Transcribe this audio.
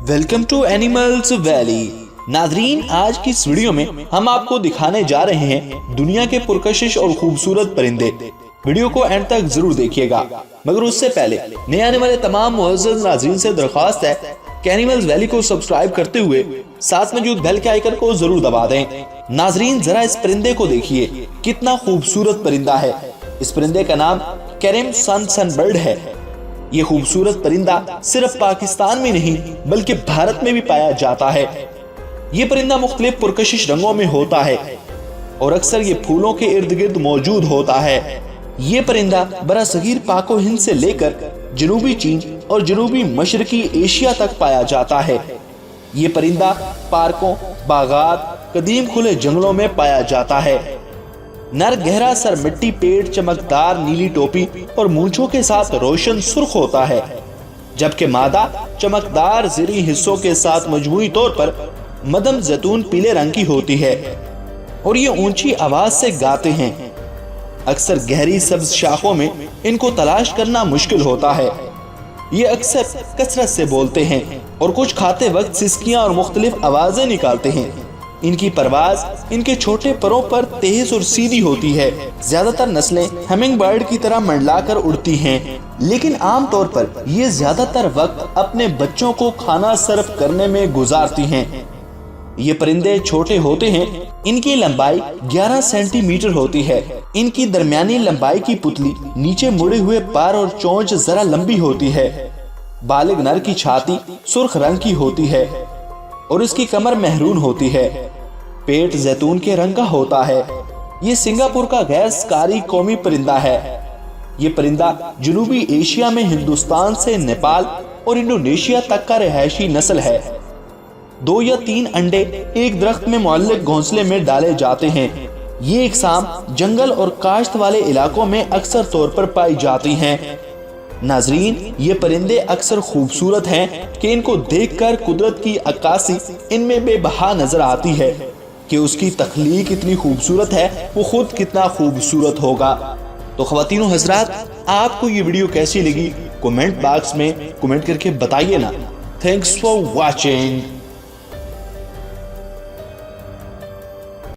Welcome to animals valley. नाजरीन, आज की इस वीडियो में हम आपको दिखाने जा रहे हैं दुनिया के पुरकशिश और खूबसूरत परिंदे। वीडियो को एंड तक जरूर देखिएगा, मगर उससे पहले नए आने वाले तमाम मुअज़्ज़ज़ नाज़रीन से दरख्वास्त है कि एनिमल्स वैली को सब्सक्राइब करते हुए साथ मौजूद बेल के आइकन को जरूर दबा दें। नाजरीन, जरा इस परिंदे को देखिए, कितना खूबसूरत परिंदा है। इस परिंदे का नाम कैरम सनबर्ड है। ये खूबसूरत परिंदा सिर्फ पाकिस्तान में नहीं बल्कि भारत में भी पाया जाता है। ये परिंदा मुख्तलिफ पुरकशिश रंगों में होता है और अक्सर ये फूलों के इर्द गिर्द मौजूद होता है। ये परिंदा बरासगीर पाको हिंद से लेकर जनूबी चीन और जनूबी मशरकी एशिया तक पाया जाता है। ये परिंदा पार्कों, बागात, कदीम खुले जंगलों में पाया जाता है। नर गहरा सर, मिट्टी, पेट, चमकदार नीली टोपी और मूंछों के साथ रोशन सुर्ख होता है, जबकि मादा चमकदार ज़िरी हिस्सों के साथ मजमूई तौर पर मदम जैतून पीले रंग की होती है और ये ऊंची आवाज से गाते हैं। अक्सर गहरी सब्ज शाखों में इनको तलाश करना मुश्किल होता है। ये अक्सर कसरत से बोलते हैं और कुछ खाते वक्त सिसकियां और मुख्तलिफ आवाजें निकालते हैं। इनकी परवाज इनके छोटे परों पर तेज और सीधी होती है। ज्यादातर नस्लें हमिंग बर्ड की तरह मंडलाकर उड़ती हैं, लेकिन आमतौर पर ये ज्यादातर वक्त अपने बच्चों को खाना सर्व करने में गुजारती हैं। ये परिंदे छोटे होते हैं। इनकी लंबाई 11 सेंटीमीटर होती है। इनकी दरमियानी लंबाई की पुतली, नीचे मुड़े हुए पैर और चोंच जरा लंबी होती है। बालिग नर की छाती सुर्ख रंग की होती है और इसकी कमर महरून होती है। पेट जैतून के रंग का होता है। ये सिंगापुर का गैर शिकारी कौमी परिंदा है। ये परिंदा जनूबी एशिया में हिंदुस्तान से नेपाल और इंडोनेशिया तक का रिहायशी नस्ल है। 2 या 3 अंडे एक दरख्त में मुअल्लक घोंसले में डाले जाते हैं। ये इकसाम जंगल और काश्त वाले इलाकों में अक्सर तौर पर पाई जाती हैं। नाजरीन, ये परिंदे अक्सर खूबसूरत हैं कि इनको देखकर कुदरत की अक्कासी इनमें बेबहा नजर आती है कि उसकी तख्लीक इतनी खूबसूरत है, वो खुद कितना खूबसूरत होगा। तो ख्वातीनो हजरात, आपको ये वीडियो कैसी लगी कमेंट बॉक्स में कमेंट करके बताइए ना। Thanks for watching.